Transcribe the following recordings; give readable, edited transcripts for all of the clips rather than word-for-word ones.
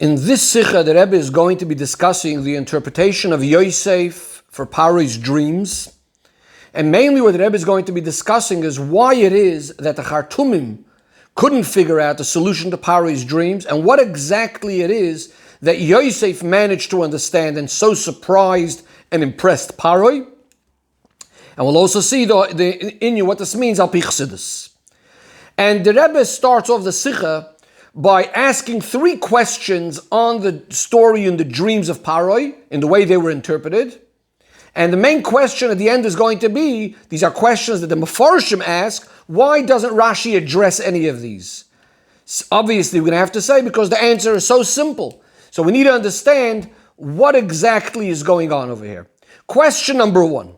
In this Sikha, the Rebbe is going to be discussing the interpretation of Yosef for Paro's dreams. And mainly what the Rebbe is going to be discussing is why it is that the Chartumim couldn't figure out the solution to Paro's dreams, and what exactly it is that Yosef managed to understand and so surprised and impressed Paro. And we'll also see what this means al pi Chassidus. And the Rebbe starts off the Sikha by asking three questions on the story and the dreams of Paro, in the way they were interpreted. And the main question at the end is going to be, these are questions that the Mefarshim ask, why doesn't Rashi address any of these? Obviously, we're going to have to say, because the answer is so simple. So we need to understand what exactly is going on over here. Question number one.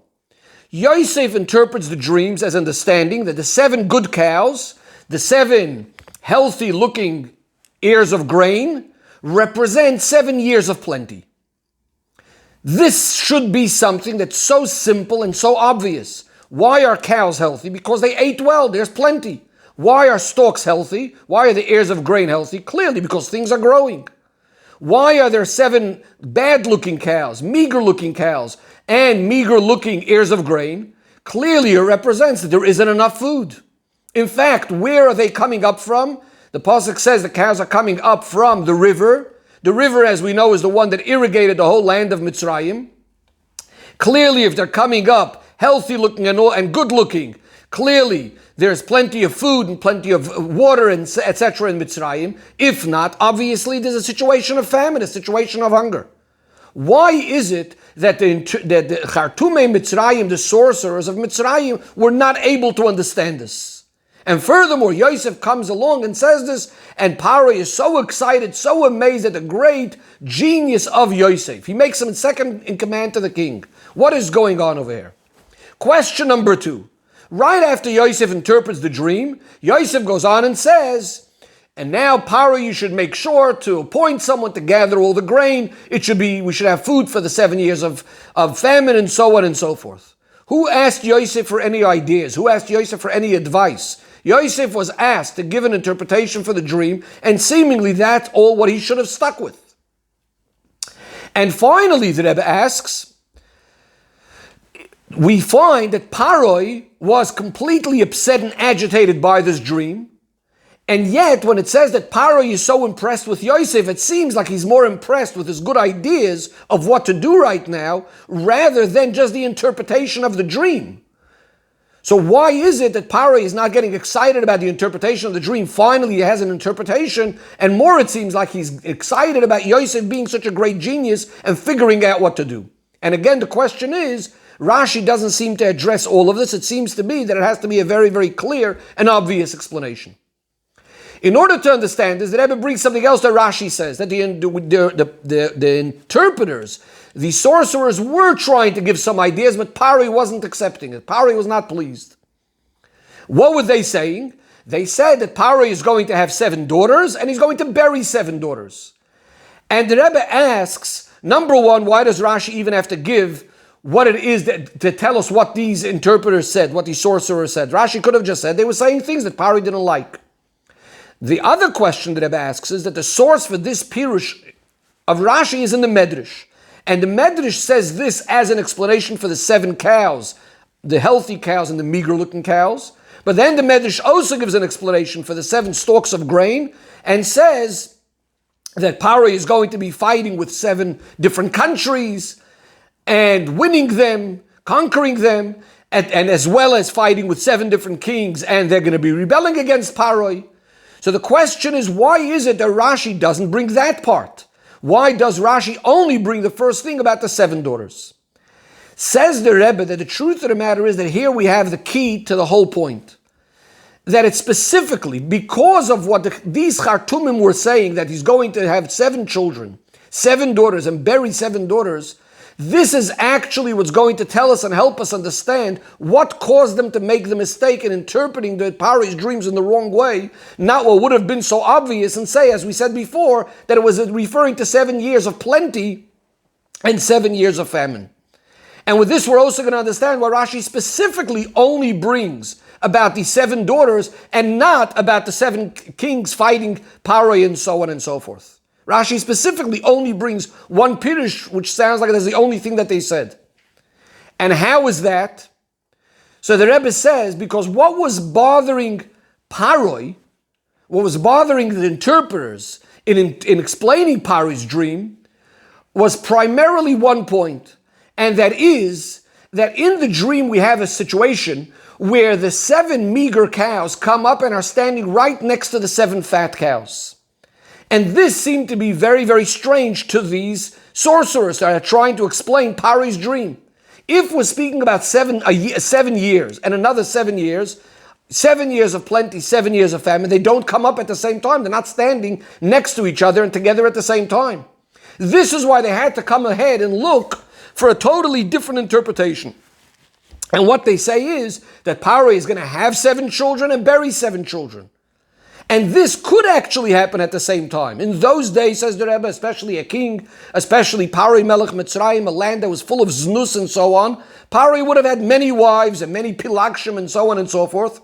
Yosef interprets the dreams as understanding that the 7 good cows, the 7 healthy-looking ears of grain, represent 7 years of plenty. This should be something that's so simple and so obvious. Why are cows healthy? Because they ate well, there's plenty. Why are stalks healthy? Why are the ears of grain healthy? Clearly, because things are growing. Why are there 7 bad-looking cows, meager-looking cows, and meager-looking ears of grain? Clearly, it represents that there isn't enough food. In fact, where are they coming up from? The Pasuk says the cows are coming up from the river. The river, as we know, is the one that irrigated the whole land of Mitzrayim. Clearly, if they're coming up healthy-looking and good-looking, clearly there's plenty of food and plenty of water and etc. in Mitzrayim. If not, obviously there's a situation of famine, a situation of hunger. Why is it that the Chartumei Mitzrayim, the sorcerers of Mitzrayim, were not able to understand this? And furthermore, Yosef comes along and says this, and Paro is so excited, so amazed at the great genius of Yosef. He makes him second in command to the king. What is going on over here? Question number 2. Right after Yosef interprets the dream, Yosef goes on and says, and now Paro, you should make sure to appoint someone to gather all the grain. We should have food for the 7 years of famine, and so on and so forth. Who asked Yosef for any ideas? Who asked Yosef for any advice? Yosef was asked to give an interpretation for the dream, and seemingly that's all what he should have stuck with. And finally, the Rebbe asks, we find that Paro was completely upset and agitated by this dream, and yet when it says that Paro is so impressed with Yosef, it seems like he's more impressed with his good ideas of what to do right now, rather than just the interpretation of the dream. So why is it that Paro is not getting excited about the interpretation of the dream? Finally, he has an interpretation, and more it seems like he's excited about Yosef being such a great genius and figuring out what to do. And again, the question is, Rashi doesn't seem to address all of this. It seems to be that it has to be a very, very clear and obvious explanation. In order to understand this, the Rebbe brings something else that Rashi says, that the interpreters, the sorcerers, were trying to give some ideas, but Paro wasn't accepting it. Paro was not pleased. What were they saying? They said that Paro is going to have 7 daughters, and he's going to bury 7 daughters. And the Rebbe asks, number one, why does Rashi even have to give what it is to tell us what these interpreters said, what these sorcerers said? Rashi could have just said they were saying things that Paro didn't like. The other question that Rebbe asks is that the source for this pirush of Rashi is in the Medrash. And the Medrash says this as an explanation for the 7 cows, the healthy cows and the meager-looking cows. But then the Medrash also gives an explanation for the 7 stalks of grain and says that Paro is going to be fighting with 7 different countries and winning them, conquering them, and as well as fighting with 7 different kings, and they're going to be rebelling against Paro. So the question is, why is it that Rashi doesn't bring that part? Why does Rashi only bring the first thing about the 7 daughters? Says the Rebbe that the truth of the matter is that here we have the key to the whole point. That it's specifically because of what these Chartumim were saying, that he's going to have 7 children, 7 daughters, and bury 7 daughters. This is actually what's going to tell us and help us understand what caused them to make the mistake in interpreting the Paro's dreams in the wrong way, not what would have been so obvious, and say, as we said before, that it was referring to 7 years of plenty and 7 years of famine. And with this, we're also going to understand why Rashi specifically only brings about the 7 daughters and not about the 7 kings fighting Paro and so on and so forth. Rashi specifically only brings one pirush, which sounds like that's the only thing that they said. And how is that? So the Rebbe says, because what was bothering Paroi, what was bothering the interpreters in explaining Paroi's dream, was primarily one point, and that is that in the dream we have a situation where the 7 meager cows come up and are standing right next to the 7 fat cows. And this seemed to be very, very strange to these sorcerers that are trying to explain Paroi's dream. If we're speaking about 7 years and another 7 years, 7 years of plenty, 7 years of famine, they don't come up at the same time. They're not standing next to each other and together at the same time. This is why they had to come ahead and look for a totally different interpretation. And what they say is that Paroi is going to have 7 children and bury 7 children. And this could actually happen at the same time. In those days, says the Rebbe, especially a king, especially Paroi Melech Mitzrayim, a land that was full of znus and so on, Paroi would have had many wives and many pilagshim and so on and so forth.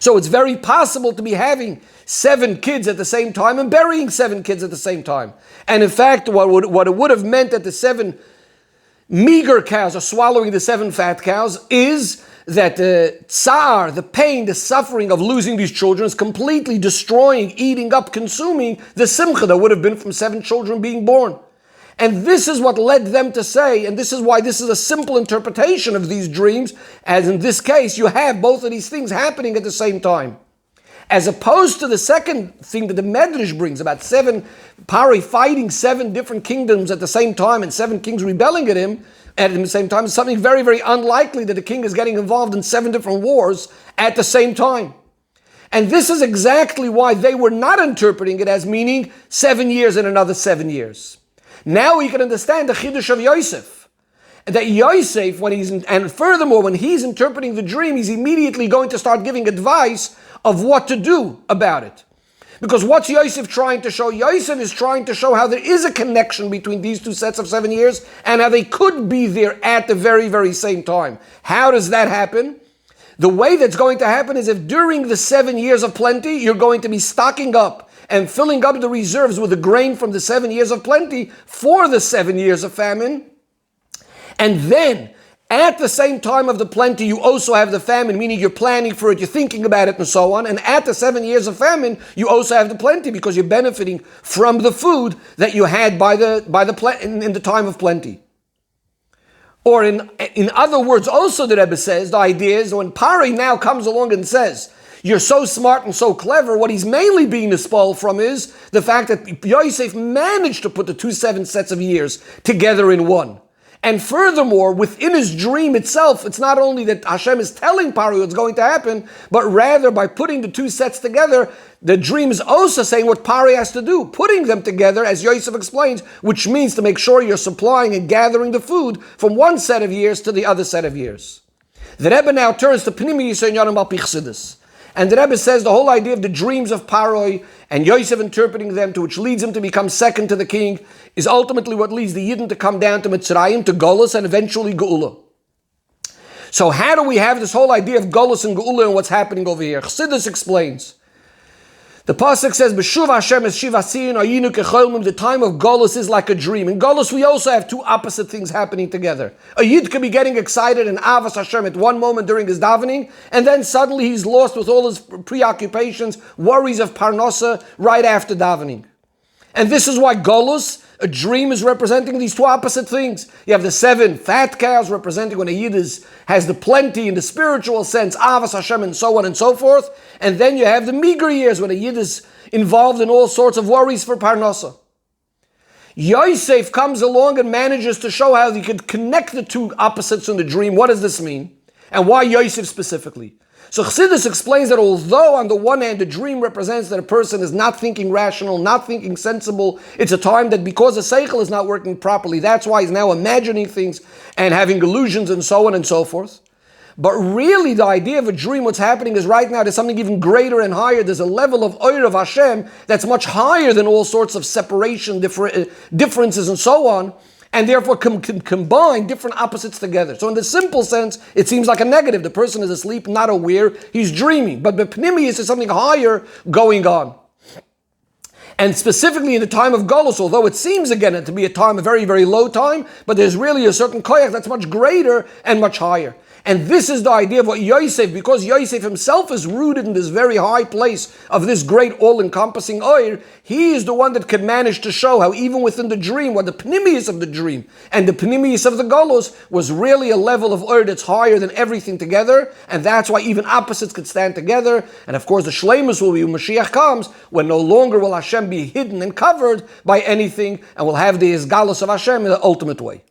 So it's very possible to be having 7 kids at the same time and burying 7 kids at the same time. And in fact, what it would have meant that the 7 meager cows are swallowing the 7 fat cows is that the tsar, the pain, the suffering of losing these children is completely destroying, eating up, consuming the simcha that would have been from 7 children being born. And this is what led them to say, and this is why this is a simple interpretation of these dreams, as in this case, you have both of these things happening at the same time. As opposed to the second thing that the Medrash brings about 7 Paroi fighting 7 different kingdoms at the same time and 7 kings rebelling at him at the same time, it's something very, very unlikely that the king is getting involved in 7 different wars at the same time. And this is exactly why they were not interpreting it as meaning 7 years and another 7 years. Now we can understand the Chiddush of Yosef. That Yosef, and furthermore, when he's interpreting the dream, he's immediately going to start giving advice of what to do about it. Because what's Yosef trying to show? Yosef is trying to show how there is a connection between these 2 sets of 7 years and how they could be there at the very, very same time. How does that happen? The way that's going to happen is if during the 7 years of plenty, you're going to be stocking up and filling up the reserves with the grain from the 7 years of plenty for the 7 years of famine. And then, at the same time of the plenty, you also have the famine, meaning you're planning for it, you're thinking about it and so on. And at the 7 years of famine, you also have the plenty because you're benefiting from the food that you had in the time of plenty. Or in other words, also the Rebbe says, the idea is when Paroi now comes along and says, you're so smart and so clever, what he's mainly being spoiled from is the fact that Yosef managed to put the 2 7 sets of years together in one. And furthermore, within his dream itself, it's not only that Hashem is telling Paroi what's going to happen, but rather by putting the 2 sets together, the dream is also saying what Paroi has to do, putting them together, as Yosef explains, which means to make sure you're supplying and gathering the food from one set of years to the other set of years. The Rebbe now turns to Pnimi Yisrael Yonim Al Pi Chassidus. And the Rebbe says the whole idea of the dreams of Paroi and Yosef interpreting them, to which leads him to become second to the king, is ultimately what leads the Yidden to come down to Mitzrayim, to Golus, and eventually Geula. So how do we have this whole idea of Golus and Geula and what's happening over here? Chassidus explains. The pasuk says, "B'shuv Hashem es shiv asiyin ayinu kecholmim." The time of Golus is like a dream. In Golus, we also have 2 opposite things happening together. A Yid could be getting excited and avas Hashem at one moment during his davening, and then suddenly he's lost with all his preoccupations, worries of parnasa right after davening. And this is why Golus, a dream, is representing these 2 opposite things. You have the 7 fat cows representing when a Yid has the plenty in the spiritual sense, avas Hashem and so on and so forth. And then you have the meager years when a Yid is involved in all sorts of worries for Parnasa. Yosef comes along and manages to show how you could connect the 2 opposites in the dream. What does this mean? And why Yosef specifically? So Chassidus explains that although on the one hand the dream represents that a person is not thinking rational, not thinking sensible, it's a time that because the seichel is not working properly, that's why he's now imagining things and having illusions and so on and so forth. But really the idea of a dream, what's happening is right now there's something even greater and higher. There's a level of oir of Hashem that's much higher than all sorts of separation, differences and so on. And therefore can combine different opposites together. So in the simple sense, it seems like a negative. The person is asleep, not aware, he's dreaming. But B'pnimius is something higher going on. And specifically in the time of Golus, although it seems again to be a time, a very, very low time, but there's really a certain koyach that's much greater and much higher. And this is the idea of what Yosef, because Yosef himself is rooted in this very high place of this great all-encompassing oir, he is the one that can manage to show how even within the dream, what the pnimius of the dream and the pnimius of the Golus was really a level of oir that's higher than everything together, and that's why even opposites could stand together. And of course the shleimus will be when Mashiach comes, when no longer will Hashem be hidden and covered by anything, and will have the Isgalus of Hashem in the ultimate way.